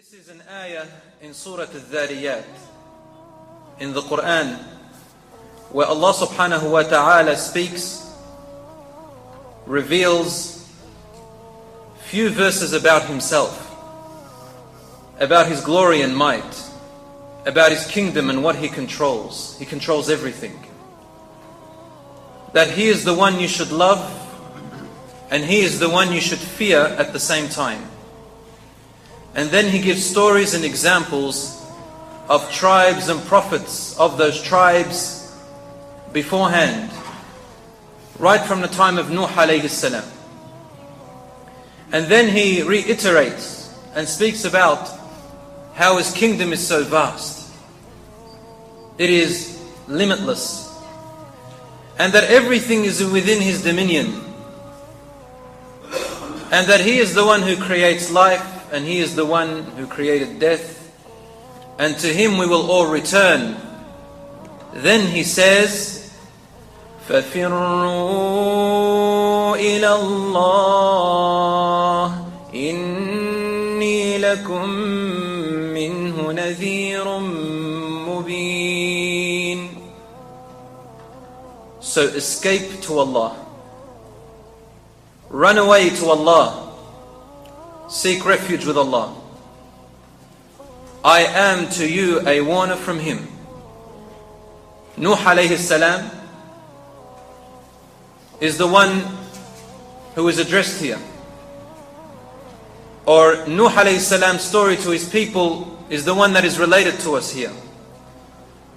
This is an ayah in Surah Al-Dhariyat in the Quran where Allah subhanahu wa ta'ala speaks, reveals few verses about Himself, about His glory and might, about His kingdom and what He controls. He controls everything. That He is the one you should love and He is the one you should fear at the same time. And then He gives stories and examples of tribes and prophets of those tribes beforehand, right from the time of Nuh alayhi salam. And then He reiterates and speaks about how His kingdom is so vast. It is limitless. And that everything is within His dominion. And that He is the one who creates life, and He is the one who created death, and to Him we will all return. Then He says, فَفِرُّوا إِلَى اللَّهِ إِنِّي لَكُمْ مِنْهُ نَذِيرٌ مُبِينٌ. So escape to Allah. Run away to Allah. Seek refuge with Allah. I am to you a warner from Him. Nuh alayhi salam is the one who is addressed here. Or Nuh alayhi salam's story to his people is the one that is related to us here.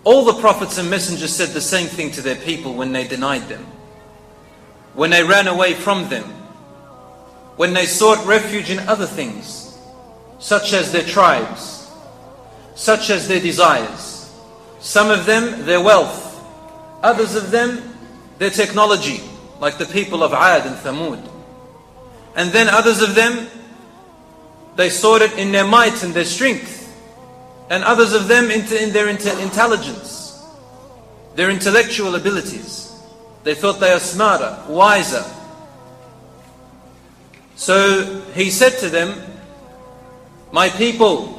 All the prophets and messengers said the same thing to their people when they denied them, when they ran away from them, when they sought refuge in other things, such as their tribes, such as their desires. Some of them, their wealth. Others of them, their technology, like the people of Ad and Thamud. And then others of them, they sought it in their might and their strength. And others of them in their intelligence, their intellectual abilities. They thought they are smarter, wiser. So He said to them, my people,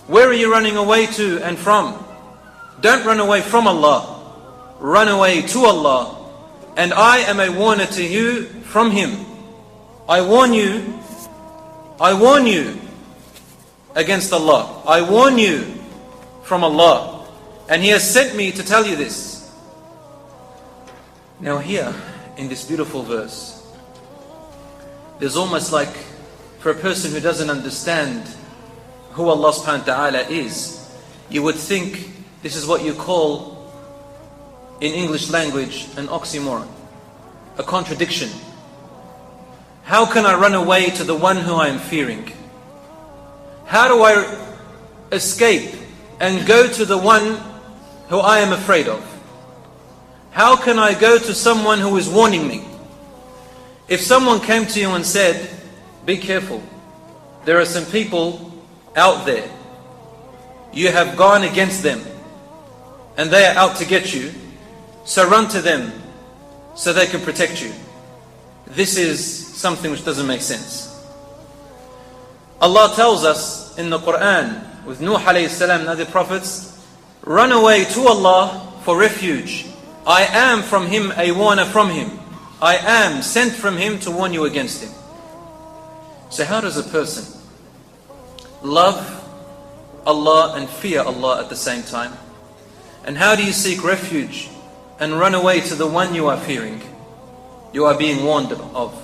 where are you running away to and from? Don't run away from Allah. Run away to Allah. And I am a warner to you from Him. I warn you against Allah. I warn you from Allah. And He has sent me to tell you this. Now here, in this beautiful verse, there's almost like, for a person who doesn't understand who Allah subhanahu wa ta'ala is, you would think this is what you call, in English language, an oxymoron, a contradiction. How can I run away to the one who I am fearing? How do I escape and go to the one who I am afraid of? How can I go to someone who is warning me? If someone came to you and said, be careful, there are some people out there, you have gone against them and they are out to get you, so run to them so they can protect you. This is something which doesn't make sense. Allah tells us in the Quran with Nuh alayhi salam and other prophets, run away to Allah for refuge. I am from Him a warner from Him. I am sent from Him to warn you against Him. So how does a person love Allah and fear Allah at the same time? And how do you seek refuge and run away to the one you are fearing, you are being warned of?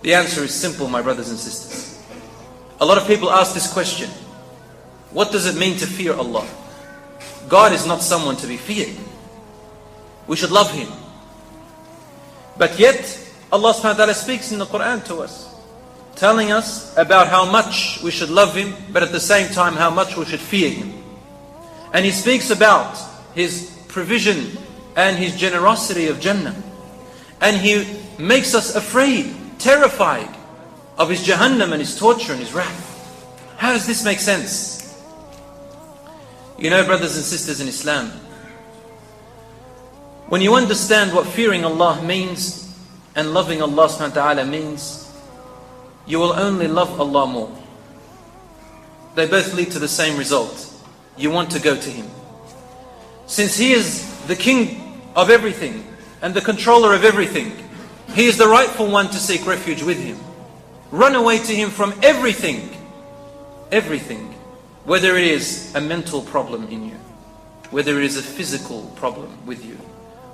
The answer is simple, my brothers and sisters. A lot of people ask this question. What does it mean to fear Allah? God is not someone to be feared. We should love Him. But yet, Allah subhanahu wa ta'ala speaks in the Quran to us, telling us about how much we should love Him, but at the same time how much we should fear Him. And He speaks about His provision and His generosity of Jannah. And He makes us afraid, terrified of His Jahannam and His torture and His wrath. How does this make sense? You know, brothers and sisters in Islam, when you understand what fearing Allah means and loving Allah subhanahu wa ta'ala means, you will only love Allah more. they both lead to the same result. You want to go to Him. Since He is the King of everything and the controller of everything, He is the rightful one to seek refuge with Him. Run away to Him from everything. Everything. Whether it is a mental problem in you, whether it is a physical problem with you,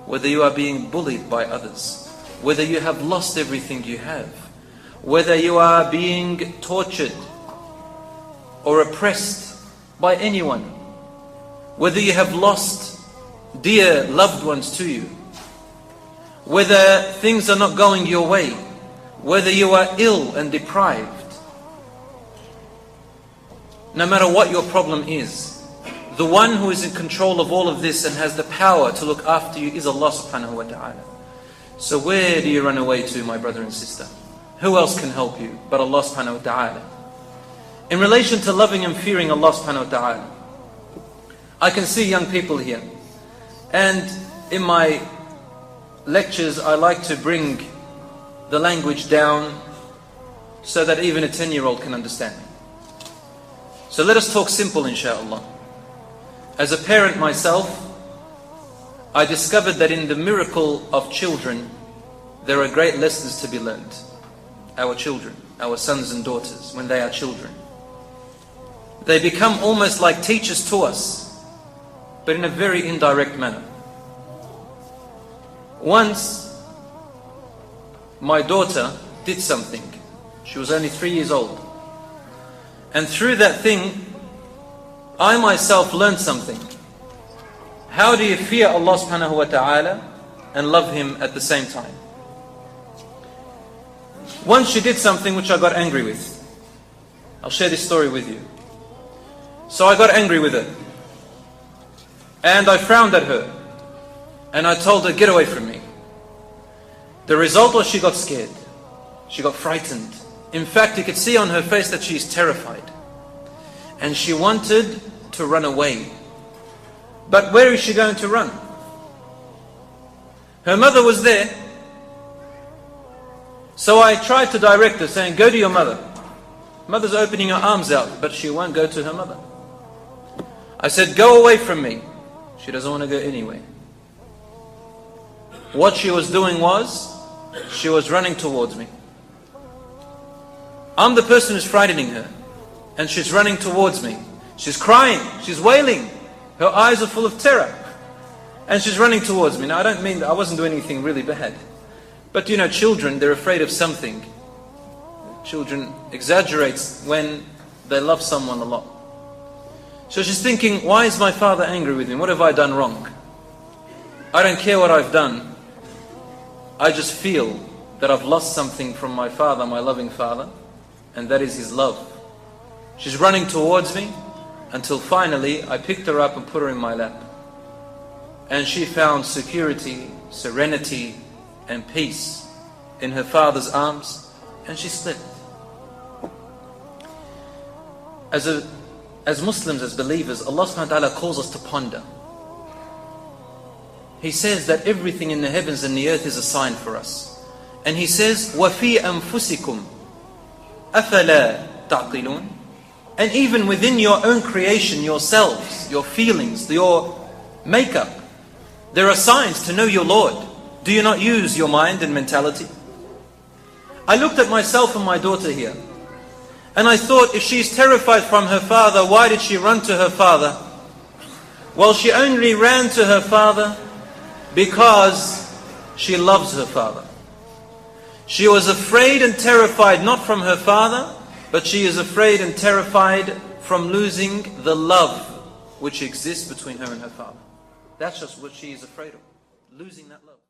whether you are being bullied by others, whether you have lost everything you have, whether you are being tortured or oppressed by anyone, whether you have lost dear loved ones to you, whether things are not going your way, whether you are ill and deprived, no matter what your problem is, the one who is in control of all of this and has the power to look after you is Allah subhanahu wa ta'ala. So where do you run away to, my brother and sister? Who else can help you but Allah subhanahu wa ta'ala? In relation to loving and fearing Allah subhanahu wa ta'ala, I can see young people here. And in my lectures, I like to bring the language down so that even a 10-year-old can understand me. So let us talk simple, inshaAllah. As a parent myself, I discovered that in the miracle of children, there are great lessons to be learned. Our children, our sons and daughters, when they are children, they become almost like teachers to us, but in a very indirect manner. Once, my daughter did something. She was only 3 years old. And through that thing, I myself learned something. How do you fear Allah subhanahu wa ta'ala and love Him at the same time? Once she did something which I got angry with. I'll share this story with you. So I got angry with her. And I frowned at her. And I told her, get away from me. The result was she got scared. She got frightened. In fact, you could see on her face that she's terrified. And she wanted to run away. But where is she going to run? Her mother was there. So I tried to direct her, saying, go to your mother. Mother's opening her arms out, but she won't go to her mother. I said, go away from me. She doesn't want to go anywhere. What she was doing was, she was running towards me. I'm the person who's frightening her, and she's running towards me. She's crying, she's wailing. Her eyes are full of terror. And she's running towards me. Now I don't mean that I wasn't doing anything really bad. But you know, children, they're afraid of something. Children exaggerate when they love someone a lot. So she's thinking, why is my father angry with me? What have I done wrong? I don't care what I've done. I just feel that I've lost something from my father, my loving father, and that is his love. She's running towards me until finally I picked her up and put her in my lap. And she found security, serenity, and peace in her father's arms, and she slept. As Muslims, as believers, Allah subhanahu wa ta'ala calls us to ponder. He says that everything in the heavens and the earth is a sign for us. And He says, وَفِي أَنفُسِكُمْ أَفَلَا تَعْقِلُونَ. And even within your own creation, yourselves, your feelings, your makeup, there are signs to know your Lord. Do you not use your mind and mentality? I looked at myself and my daughter here, and I thought, if she's terrified from her father, why did she run to her father? Well, she only ran to her father because she loves her father. She was afraid and terrified not from her father, but she is afraid and terrified from losing the love which exists between her and her father. That's just what she is afraid of, losing that love.